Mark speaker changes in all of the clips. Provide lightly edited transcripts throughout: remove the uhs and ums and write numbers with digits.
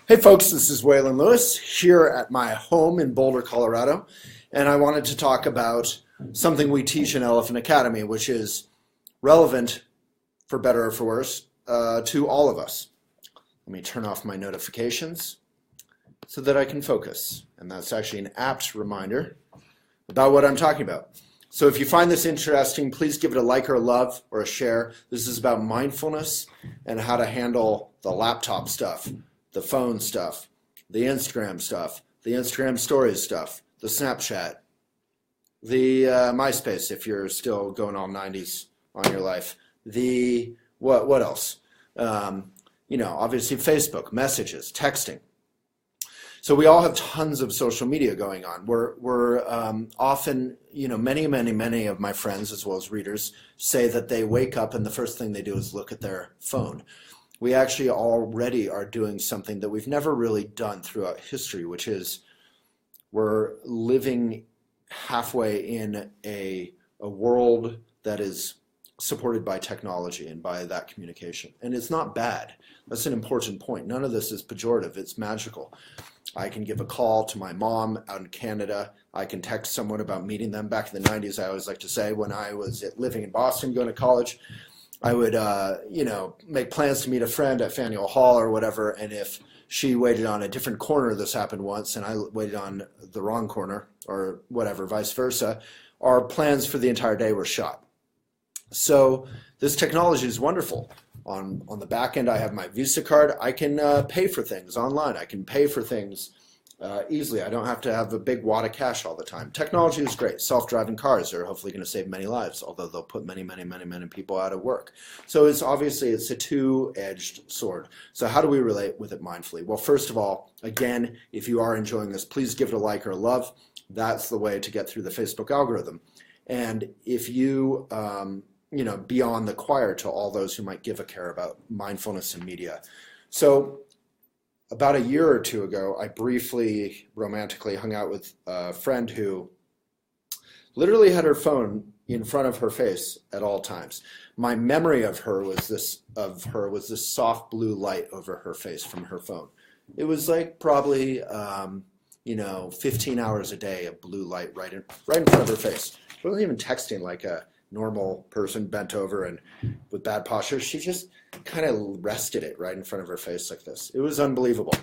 Speaker 1: Hey folks, this is Waylon Lewis here at my home in Boulder, Colorado, and I wanted to talk about something we teach in Elephant Academy, which is relevant, for better or for worse, to all of us. Let me turn off my notifications so that I can focus, and that's actually an apt reminder about what I'm talking about. So if you find this interesting, please give it a like or a love or a share. This is about mindfulness and how to handle the laptop stuff, the phone stuff, the Instagram stuff, the Instagram stories stuff, the Snapchat, the MySpace if you're still going all 90s on your life, the what else? Obviously Facebook, messages, texting. So we all have tons of social media going on. We're often, many of my friends as well as readers say that they wake up and the first thing they do is look at their phone. We actually already are doing something that we've never really done throughout history, which is we're living halfway in a world that is supported by technology and by that communication. And it's not bad. That's an important point. None of this is pejorative. It's magical. I can give a call to my mom out in Canada. I can text someone about meeting them. Back in the 90s, I always like to say, when I was living in Boston, going to college, I would, make plans to meet a friend at Faneuil Hall or whatever, and if she waited on a different corner, this happened once, and I waited on the wrong corner, or whatever, vice versa, our plans for the entire day were shot. So this technology is wonderful. On the back end, I have my Visa card. I can pay for things online. I can pay for things easily. I don't have to have a big wad of cash all the time. Technology is great. Self-driving cars are hopefully going to save many lives, although they'll put many people out of work. So it's a two-edged sword. So how do we relate with it mindfully? Well, first of all, again, if you are enjoying this, please give it a like or a love. That's the way to get through the Facebook algorithm. And if you, be on the choir to all those who might give a care about mindfulness and media. So about a year or two ago, I briefly, romantically hung out with a friend who literally had her phone in front of her face at all times. My memory of her was this soft blue light over her face from her phone. It was like probably 15 hours a day of blue light right in front of her face. She wasn't even texting like a normal person bent over and with bad posture. She just kind of rested it right in front of her face like this. It was unbelievable.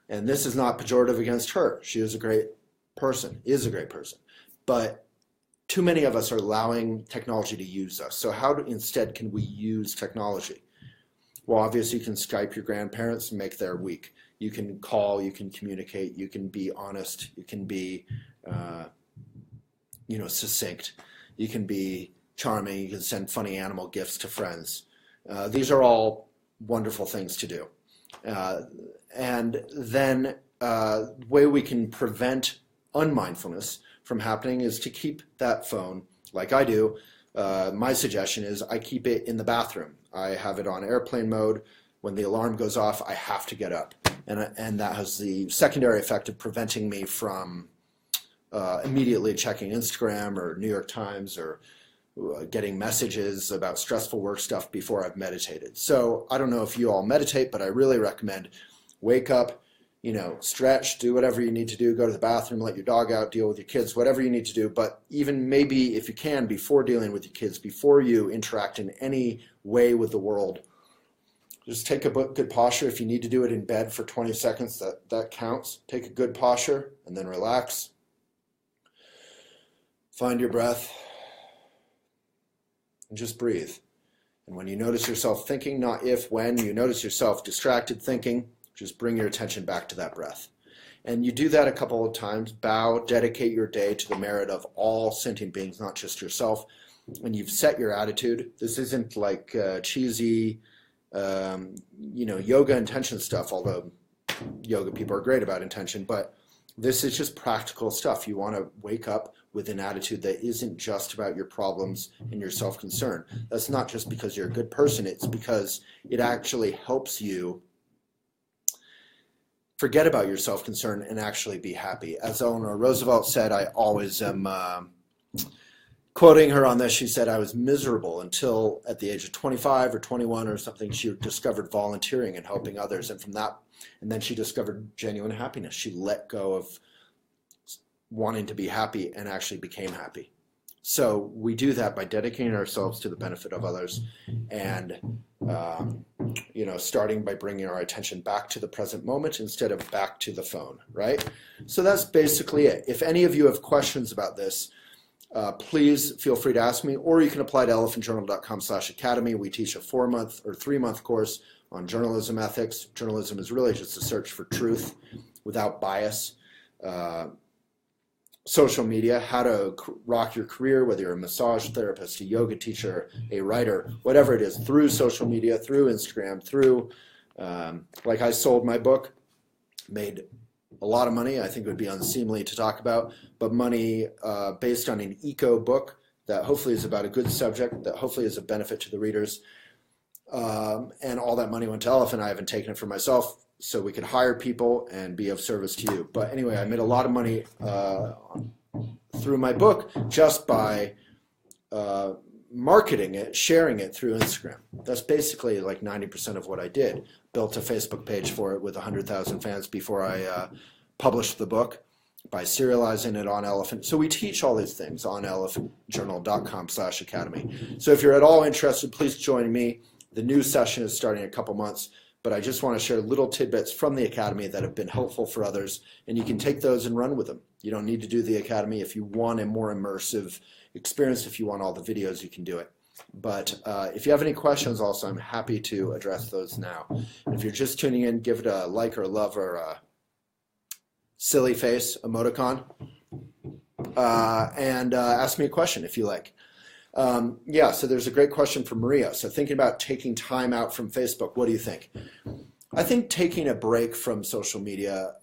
Speaker 1: And this is not pejorative against her. She is a great person, But too many of us are allowing technology to use us. So how instead can we use technology? Well, obviously you can Skype your grandparents and make their week. You can call, you can communicate, you can be honest, you can be succinct. You can be charming. You can send funny animal gifts to friends. These are all wonderful things to do. And then the way we can prevent unmindfulness from happening is to keep that phone, like I do. My suggestion is I keep it in the bathroom. I have it on airplane mode. When the alarm goes off, I have to get up. And that has the secondary effect of preventing me from immediately checking Instagram or New York Times or getting messages about stressful work stuff before I've meditated. So I don't know if you all meditate, but I really recommend wake up, stretch, do whatever you need to do, go to the bathroom, let your dog out, deal with your kids, whatever you need to do. But even maybe if you can, before dealing with your kids, before you interact in any way with the world, just take a good posture. If you need to do it in bed for 20 seconds, that counts. Take a good posture and then relax. Find your breath and just breathe. And when you notice yourself thinking, not if, when you notice yourself distracted thinking, just bring your attention back to that breath. And you do that a couple of times. Bow, dedicate your day to the merit of all sentient beings, not just yourself. And you've set your attitude. This isn't like cheesy, yoga intention stuff, although yoga people are great about intention, but this is just practical stuff. You want to wake up with an attitude that isn't just about your problems and your self-concern. That's not just because you're a good person. It's because it actually helps you forget about your self-concern and actually be happy. As Eleanor Roosevelt said, I always am quoting her on this, she said, I was miserable until at the age of 25 or 21 or something, she discovered volunteering and helping others. And from that, and then she discovered genuine happiness. She let go of wanting to be happy and actually became happy. So we do that by dedicating ourselves to the benefit of others and, starting by bringing our attention back to the present moment instead of back to the phone, right? So that's basically it. If any of you have questions about this, please feel free to ask me, or you can apply to elephantjournal.com/academy. We teach a 4-month or 3-month course on journalism ethics. Journalism is really just a search for truth without bias. Social media, how to rock your career, whether you're a massage therapist, a yoga teacher, a writer, whatever it is, through social media, through Instagram, through, like I sold my book, made a lot of money. I think it would be unseemly to talk about, but money based on an eco book that hopefully is about a good subject, that hopefully is a benefit to the readers. And all that money went to Elephant. I haven't taken it for myself, so we could hire people and be of service to you. But anyway, I made a lot of money through my book just by marketing it, sharing it through Instagram. That's basically like 90% of what I did. Built a Facebook page for it with 100,000 fans before I published the book by serializing it on Elephant. So we teach all these things on elephantjournal.com/academy. So if you're at all interested, please join me. The new session is starting in a couple months, but I just want to share little tidbits from the Academy that have been helpful for others, and you can take those and run with them. You don't need to do the Academy. If you want a more immersive experience, if you want all the videos, you can do it. But if you have any questions also, I'm happy to address those now. And if you're just tuning in, give it a like or a love or a silly face emoticon, and ask me a question if you like. So there's a great question from Maria. So thinking about taking time out from Facebook, what do you think? I think taking a break from social media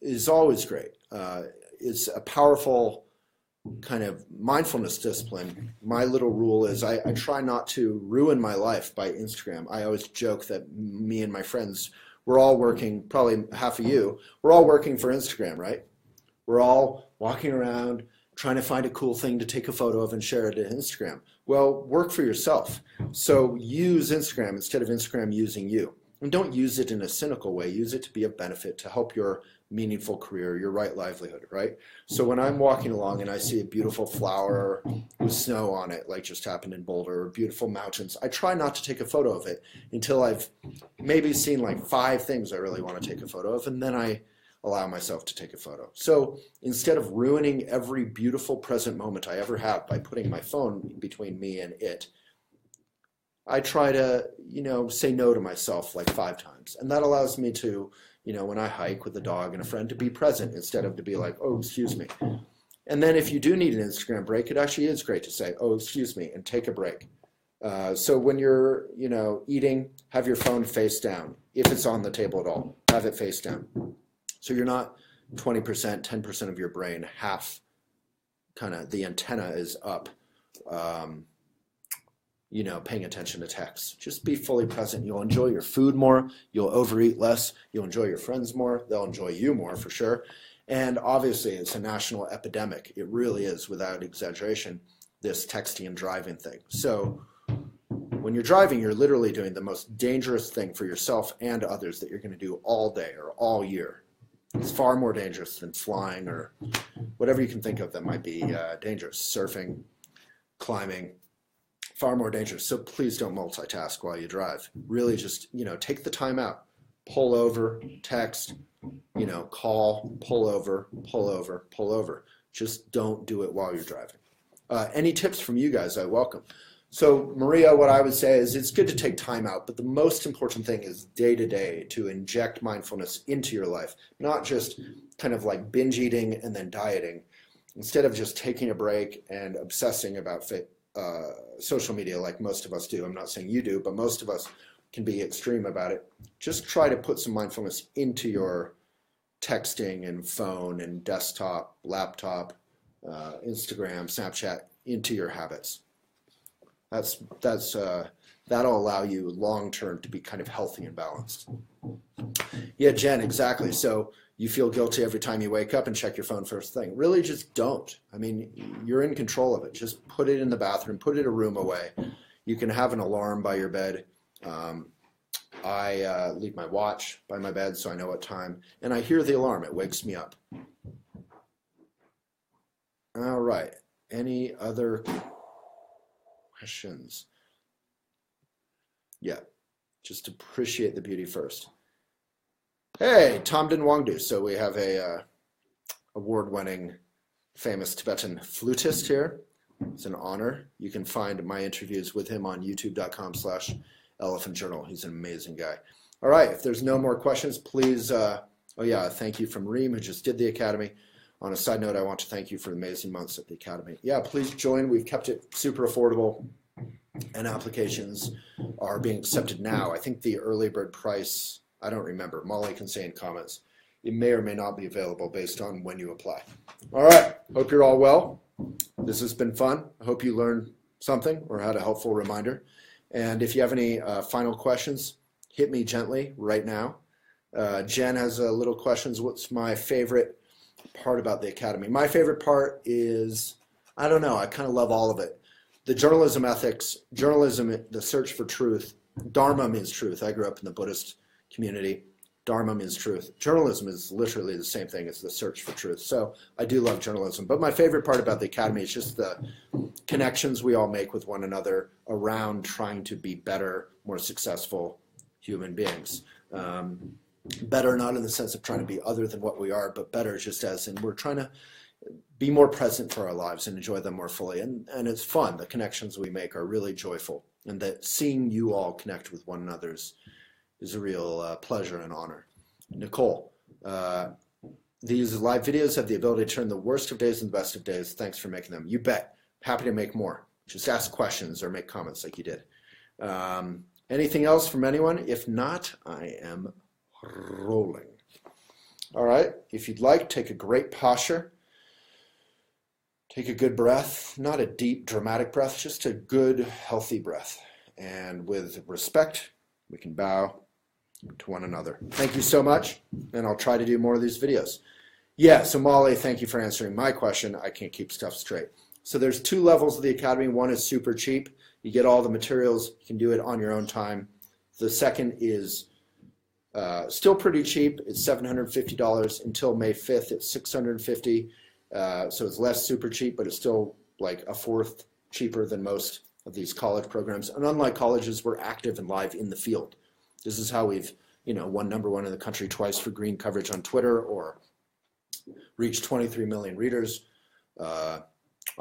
Speaker 1: is always great. It's a powerful kind of mindfulness discipline. My little rule is I try not to ruin my life by Instagram. I always joke that me and my friends, we're all working, probably half of you, we're all working for Instagram, right? We're all walking around trying to find a cool thing to take a photo of and share it to Instagram. Well, work for yourself. So use Instagram instead of Instagram using you. And don't use it in a cynical way. Use it to be of benefit, to help your meaningful career, your right livelihood, right? So when I'm walking along and I see a beautiful flower with snow on it, like just happened in Boulder, or beautiful mountains, I try not to take a photo of it until I've maybe seen like 5 things I really want to take a photo of, and then I allow myself to take a photo. So instead of ruining every beautiful present moment I ever have by putting my phone between me and it, I try to, say no to myself like 5 times. And that allows me to, when I hike with a dog and a friend, to be present instead of to be like, oh, excuse me. And then if you do need an Instagram break, it actually is great to say, oh, excuse me, and take a break. So when you're, eating, have your phone face down. If it's on the table at all, have it face down. So you're not 20%, 10% of your brain, half kind of the antenna is up, paying attention to text. Just be fully present. You'll enjoy your food more. You'll overeat less. You'll enjoy your friends more. They'll enjoy you more for sure. And obviously it's a national epidemic. It really is, without exaggeration, this texting and driving thing. So when you're driving, you're literally doing the most dangerous thing for yourself and others that you're going to do all day or all year. It's far more dangerous than flying or whatever you can think of that might be dangerous. Surfing, climbing, far more dangerous. So please don't multitask while you drive. Really just, take the time out. Pull over, text, call, pull over, pull over, pull over. Just don't do it while you're driving. Any tips from you guys, I welcome. So Maria, what I would say is it's good to take time out, but the most important thing is day to day to inject mindfulness into your life, not just kind of like binge eating and then dieting. Instead of just taking a break and obsessing about social media like most of us do. I'm not saying you do, but most of us can be extreme about it. Just try to put some mindfulness into your texting and phone and desktop, laptop, Instagram, Snapchat, into your habits. That's that'll allow you long-term to be kind of healthy and balanced. Yeah, Jen, exactly. So you feel guilty every time you wake up and check your phone first thing. Really, just don't. I mean, you're in control of it. Just put it in the bathroom, put it a room away. You can have an alarm by your bed. I leave my watch by my bed so I know what time, and I hear the alarm. It wakes me up. All right. Any other questions? Yeah, just appreciate the beauty first. Hey, Tom Din Wangdu. So we have a award-winning, famous Tibetan flutist here. It's an honor. You can find my interviews with him on youtube.com/elephantjournal. He's an amazing guy. All right, if there's no more questions, please, oh yeah, thank you from Reem, who just did the Academy. On a side note, I want to thank you for the amazing months at the Academy. Yeah, please join. We've kept it super affordable, and applications are being accepted now. I think the early bird price, I don't remember. Molly can say in comments. It may or may not be available based on when you apply. All right, hope you're all well. This has been fun. I hope you learned something or had a helpful reminder. And if you have any final questions, hit me gently right now. Jen has a little questions. What's my favorite part about the Academy? My favorite part is, I don't know, I kind of love all of it. The journalism ethics, journalism, the search for truth. Dharma means truth. I grew up in the Buddhist community. Dharma means truth. Journalism is literally the same thing as the search for truth. So I do love journalism. But my favorite part about the Academy is just the connections we all make with one another around trying to be better, more successful human beings. Better not in the sense of trying to be other than what we are, but better just as in we're trying to be more present for our lives and enjoy them more fully. And it's fun. The connections we make are really joyful. And that seeing you all connect with one another is a real pleasure and honor. Nicole, these live videos have the ability to turn the worst of days into the best of days. Thanks for making them. You bet. Happy to make more. Just ask questions or make comments like you did. Anything else from anyone? If not, I am rolling. All right. If you'd like, take a great posture. Take a good breath. Not a deep, dramatic breath, just a good, healthy breath. And with respect, we can bow to one another. Thank you so much, and I'll try to do more of these videos. Yeah, so Molly, thank you for answering my question. I can't keep stuff straight. So there's two levels of the Academy. One is super cheap. You get all the materials. You can do it on your own time. The second is still pretty cheap. It's $750 until May 5th. It's $650. So it's less super cheap, but it's still like a fourth cheaper than most of these college programs. And unlike colleges, we're active and live in the field. This is how we've, won #1 in the country twice for green coverage on Twitter, or reached 23 million readers a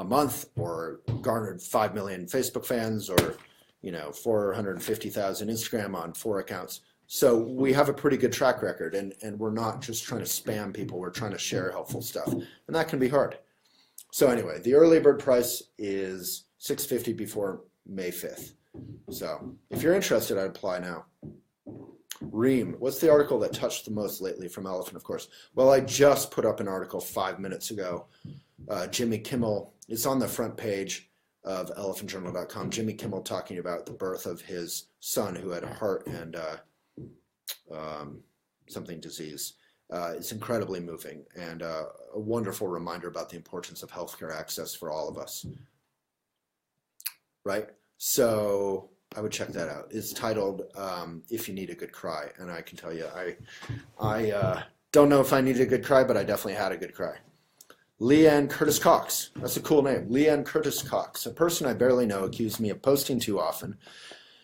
Speaker 1: month, or garnered 5 million Facebook fans, or 450,000 Instagram on 4 accounts. So we have a pretty good track record, and we're not just trying to spam people. We're trying to share helpful stuff, and that can be hard. So anyway, the early bird price is $650 before May 5th. So if you're interested, I'd apply now. Reem, what's the article that touched the most lately from Elephant, of course? Well, I just put up an article 5 minutes ago. Jimmy Kimmel, it's on the front page of elephantjournal.com. Jimmy Kimmel talking about the birth of his son who had a heart and something disease. It's incredibly moving and a wonderful reminder about the importance of healthcare access for all of us. Right? So I would check that out. It's titled If You Need a Good Cry. And I can tell you, I don't know if I needed a good cry, but I definitely had a good cry. Leanne Curtis Cox. That's a cool name. Leanne Curtis Cox. A person I barely know accused me of posting too often,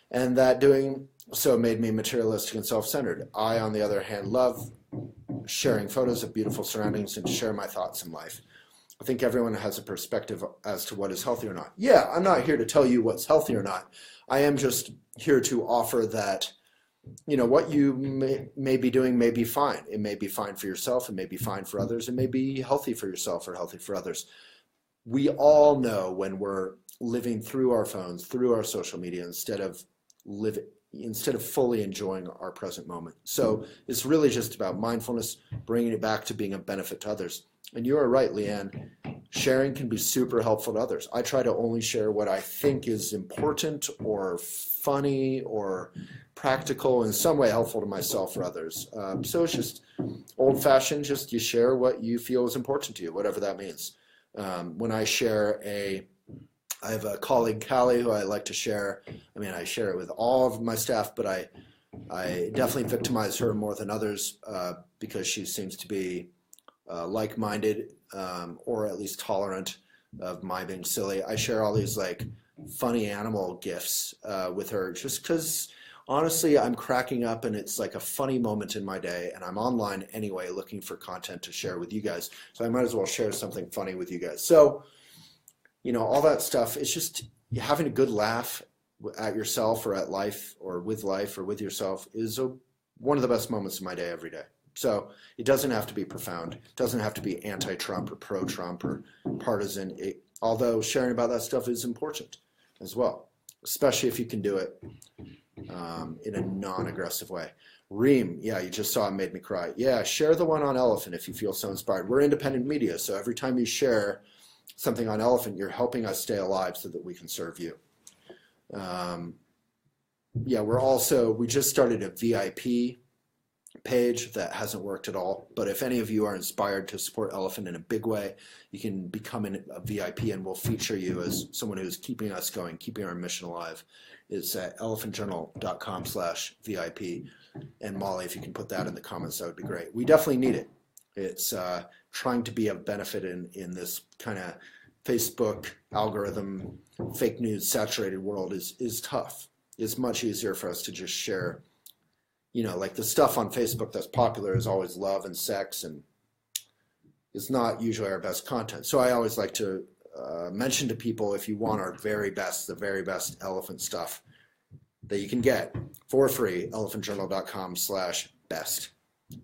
Speaker 1: and that doing so made me materialistic and self-centered. I, on the other hand, love sharing photos of beautiful surroundings and to share my thoughts in life. I think everyone has a perspective as to what is healthy or not. Yeah, I'm not here to tell you what's healthy or not. I am just here to offer that, what you may be doing may be fine. It may be fine for yourself. It may be fine for others. It may be healthy for yourself or healthy for others. We all know when we're living through our phones, through our social media, instead of fully enjoying our present moment. So it's really just about mindfulness, bringing it back to being a benefit to others. And you are right, Leanne. sharing can be super helpful to others. I try to only share what I think is important or funny or practical, in some way helpful to myself or others. So it's just old-fashioned, just you share what you feel is important to you, whatever that means. When I have a colleague, Callie, who I like to share. I mean, I share it with all of my staff, but I definitely victimize her more than others because she seems to be like-minded or at least tolerant of my being silly. I share all these like funny animal gifs with her just because honestly I'm cracking up and it's like a funny moment in my day, and I'm online anyway looking for content to share with you guys, so I might as well share something funny with you guys. So all that stuff, it's just having a good laugh at yourself or at life or with yourself is one of the best moments of my day every day. So it doesn't have to be profound. It doesn't have to be anti-Trump or pro-Trump or partisan, although sharing about that stuff is important as well, especially if you can do it in a non-aggressive way. Reem, yeah, you just saw it, made me cry. Yeah, share the one on elephant if you feel so inspired. We're independent media, so every time you share something on elephant, you're helping us stay alive so that we can serve you. Yeah, we just started a VIP page that hasn't worked at all, but if any of you are inspired to support elephant in a big way, you can become a VIP and we'll feature you as someone who's keeping us going, keeping our mission alive. It's at elephantjournal.com/VIP. And Molly, if you can put that in the comments, that would be great. We definitely need it. It's trying to be of benefit in this kind of Facebook algorithm, fake news saturated world is tough. It's much easier for us to just share, like the stuff on Facebook that's popular is always love and sex, and it's not usually our best content. So I always like to mention to people, if you want our the very best elephant stuff that you can get for free, elephantjournal.com/best.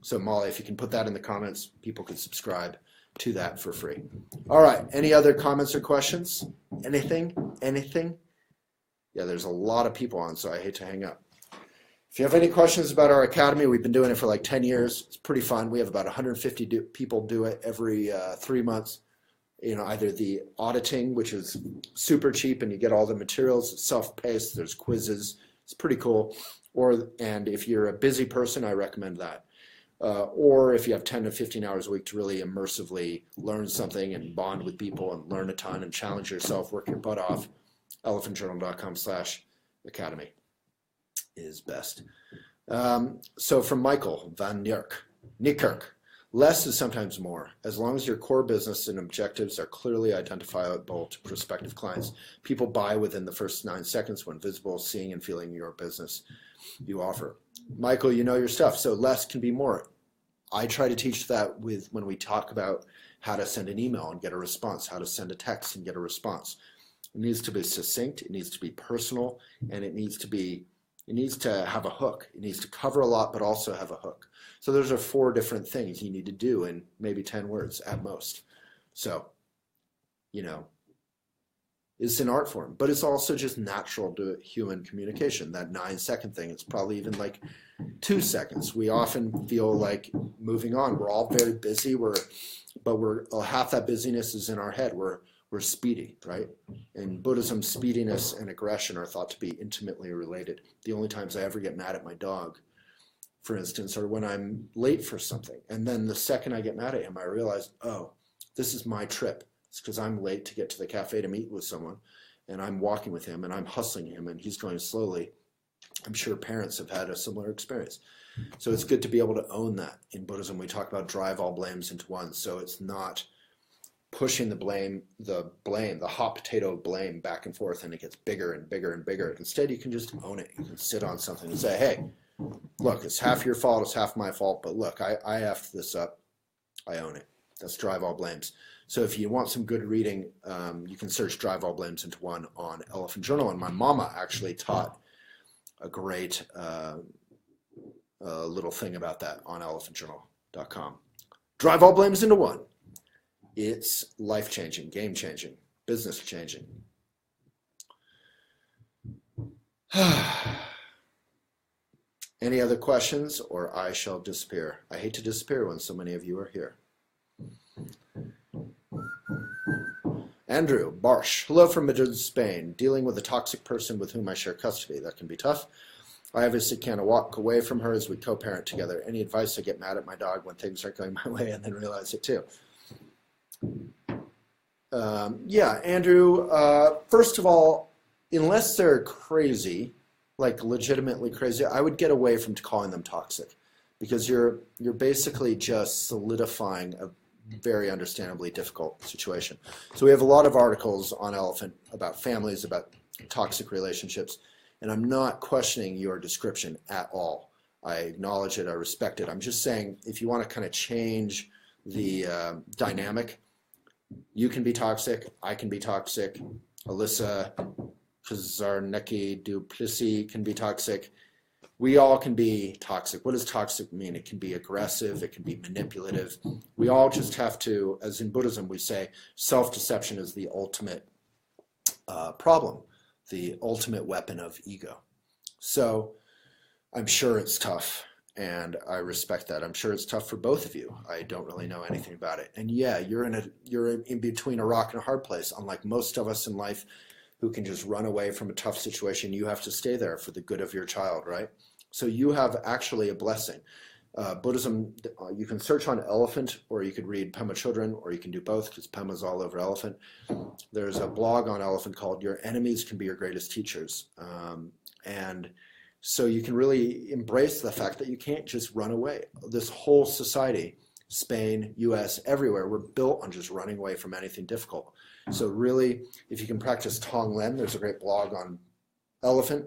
Speaker 1: So Molly, if you can put that in the comments, people can subscribe to that for free. All right, any other comments or questions? Anything? Yeah, there's a lot of people on, so I hate to hang up. If you have any questions about our academy, we've been doing it for like 10 years. It's pretty fun. We have about 150 people do it every 3 months. Either the auditing, which is super cheap and you get all the materials, it's self-paced, there's quizzes, it's pretty cool. And if you're a busy person, I recommend that. Or if you have 10 to 15 hours a week to really immersively learn something and bond with people and learn a ton and challenge yourself, work your butt off, elephantjournal.com/academy is best. So from Michael Van Niekerk, less is sometimes more. As long as your core business and objectives are clearly identifiable to prospective clients, people buy within the first 9 seconds when visible, seeing and feeling your business you offer. Michael, you know your stuff, so less can be more. I try to teach that when we talk about how to send an email and get a response, how to send a text and get a response. It needs to be succinct, it needs to be personal, and it needs to have a hook. It needs to cover a lot, but also have a hook. So those are 4 different things you need to do in maybe 10 words at most. So, it's an art form, but it's also just natural to human communication. That 9-second thing, it's probably even like 2 seconds. We often feel like moving on. We're all very busy. But half that busyness is in our head. We're speedy, right? In Buddhism, speediness and aggression are thought to be intimately related. The only times I ever get mad at my dog, for instance, are when I'm late for something. And then the second I get mad at him, I realize, oh, this is my trip. It's because I'm late to get to the cafe to meet with someone, and I'm walking with him, and I'm hustling him, and he's going slowly. I'm sure parents have had a similar experience. So it's good to be able to own that. In Buddhism, we talk about drive all blames into one. So it's not pushing the hot potato of blame back and forth, and it gets bigger and bigger and bigger. Instead, you can just own it. You can sit on something and say, hey, look, it's half your fault, it's half my fault, but look, I effed this up. I own it. That's drive all blames. So if you want some good reading, you can search Drive All Blames into One on Elephant Journal. And my mama actually taught a great little thing about that on elephantjournal.com. Drive all blames into one. It's life-changing, game-changing, business-changing. Any other questions, or I shall disappear? I hate to disappear when so many of you are here. Andrew Barsh, hello from Madrid, Spain. Dealing with a toxic person with whom I share custody. That can be tough. I obviously can't walk away from her as we co-parent together. Any advice? I get mad at my dog when things aren't going my way and then realize it too. Yeah, Andrew, first of all, unless they're crazy, like legitimately crazy, I would get away from calling them toxic, because you're basically just solidifying a very understandably difficult situation. So we have a lot of articles on Elephant about families, about toxic relationships, and I'm not questioning your description at all. I acknowledge it, I respect it. I'm just saying, if you want to kind of change the dynamic, you can be toxic, I can be toxic, Alyssa Kazarnecki Duplessis can be toxic. We all can be toxic. What does toxic mean? It can be aggressive, it can be manipulative. We all just have to, as in Buddhism we say, self-deception is the ultimate problem, the ultimate weapon of ego. So I'm sure it's tough, and I respect that. I'm sure it's tough for both of you. I don't really know anything about it. And yeah, you're in between a rock and a hard place. Unlike most of us in life who can just run away from a tough situation, you have to stay there for the good of your child, right? So you have actually a blessing. Buddhism, you can search on Elephant, or you could read Pema Children, or you can do both, because Pema's all over Elephant. There's a blog on Elephant called Your Enemies Can Be Your Greatest Teachers. And so you can really embrace the fact that you can't just run away. This whole society, Spain, US, everywhere, we're built on just running away from anything difficult. So really, if you can practice Tonglen, there's a great blog on Elephant.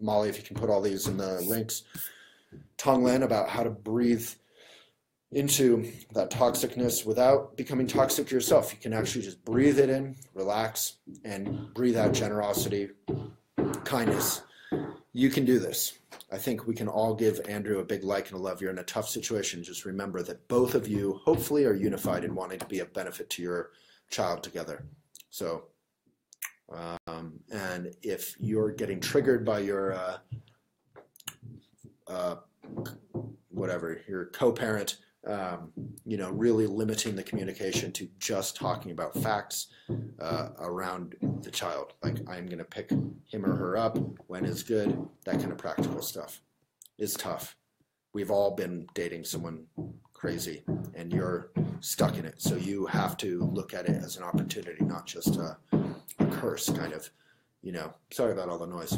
Speaker 1: Molly, if you can put all these in the links. Tonglen, about how to breathe into that toxicness without becoming toxic yourself. You can actually just breathe it in, relax, and breathe out generosity, kindness. You can do this. I think we can all give Andrew a big like and a love. You're in a tough situation. Just remember that both of you hopefully are unified in wanting to be of benefit to your child together. So, and if you're getting triggered by your your co-parent, really limiting the communication to just talking about facts around the child, like I'm going to pick him or her up when is good, that kind of practical stuff is tough. We've all been dating someone crazy, and you're stuck in it. So you have to look at it as an opportunity, not just a curse, kind of, Sorry about all the noise.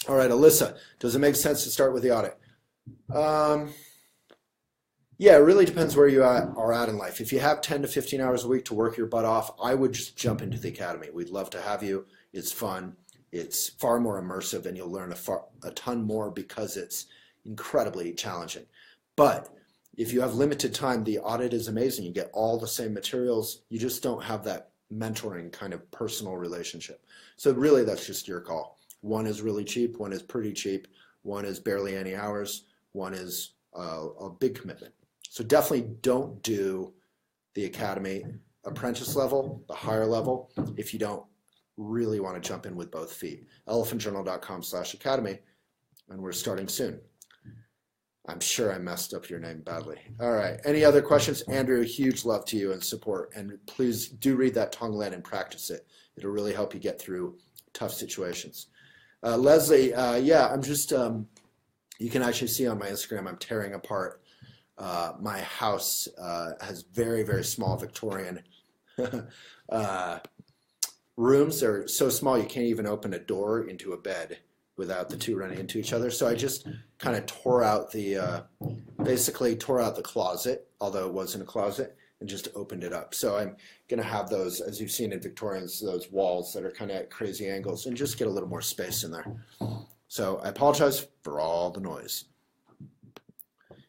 Speaker 1: All right, Alyssa, does it make sense to start with the audit? Yeah, it really depends where you are at in life. If you have 10 to 15 hours a week to work your butt off, I would just jump into the academy. We'd love to have you. It's fun. It's far more immersive, and you'll learn a ton more because it's incredibly challenging. But if you have limited time, the audit is amazing. You get all the same materials. You just don't have that mentoring kind of personal relationship. So really, that's just your call. One is really cheap. One is pretty cheap. One is barely any hours. One is a big commitment. So definitely don't do the academy apprentice level, the higher level, if you don't really want to jump in with both feet. elephantjournal.com/academy, and we're starting soon. I'm sure I messed up your name badly. All right. Any other questions? Andrew, huge love to you and support. And please do read that Tonglen and practice it. It'll really help you get through tough situations. Leslie, yeah, I'm just, you can actually see on my Instagram, I'm tearing apart. My house has very, very small Victorian rooms. They're so small you can't even open a door into a bed without the two running into each other. So I just kind of tore out the, basically tore out the closet, although it wasn't a closet, and just opened it up. So I'm going to have those, as you've seen in Victorians, those walls that are kind of at crazy angles, and just get a little more space in there. So I apologize for all the noise.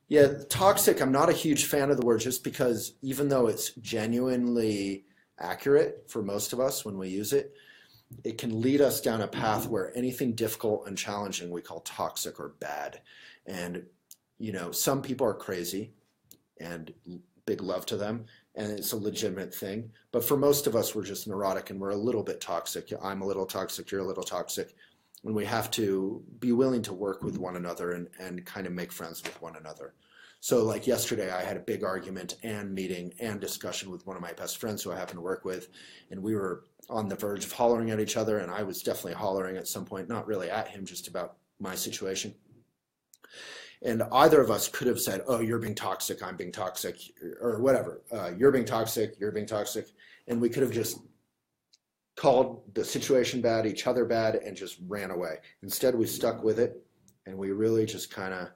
Speaker 1: Yeah, toxic, I'm not a huge fan of the word, just because even though it's genuinely accurate for most of us when we use it, it can lead us down a path where anything difficult and challenging we call toxic or bad. And, some people are crazy, and big love to them, and it's a legitimate thing. But for most of us, we're just neurotic, and we're a little bit toxic. I'm a little toxic, you're a little toxic. And we have to be willing to work with one another and kind of make friends with one another. So like yesterday, I had a big argument and meeting and discussion with one of my best friends who I happen to work with, and we were on the verge of hollering at each other, and I was definitely hollering at some point, not really at him, just about my situation. And either of us could have said, oh, you're being toxic, I'm being toxic, or whatever. You're being toxic, you're being toxic. And we could have just called the situation bad, each other bad, and just ran away. Instead, we stuck with it, and we really just kind of,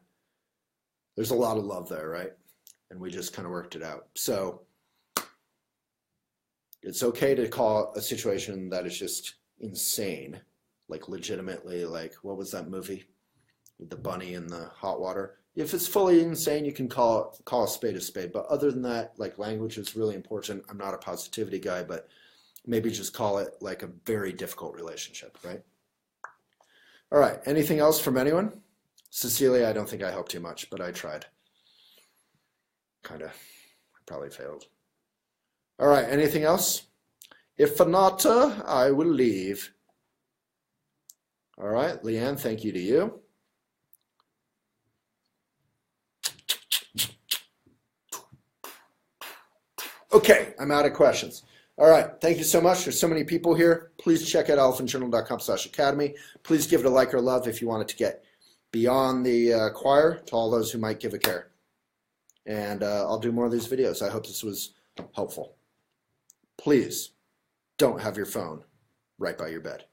Speaker 1: there's a lot of love there, right? And we just kind of worked it out. So it's okay to call a situation that is just insane, like legitimately, like, what was that movie with the bunny in the hot water? If it's fully insane, you can call a spade a spade. But other than that, like, language is really important. I'm not a positivity guy, but maybe just call it like a very difficult relationship, right? All right, anything else from anyone? Cecilia, I don't think I helped you much, but I tried. Kind of. I probably failed. All right, anything else? If not, I will leave. All right, Leanne, thank you to you. Okay, I'm out of questions. All right, thank you so much. There's so many people here. Please check out elephantjournal.com/academy. Please give it a like or love if you want it to get beyond the choir to all those who might give a care. And I'll do more of these videos. I hope this was helpful. Please don't have your phone right by your bed.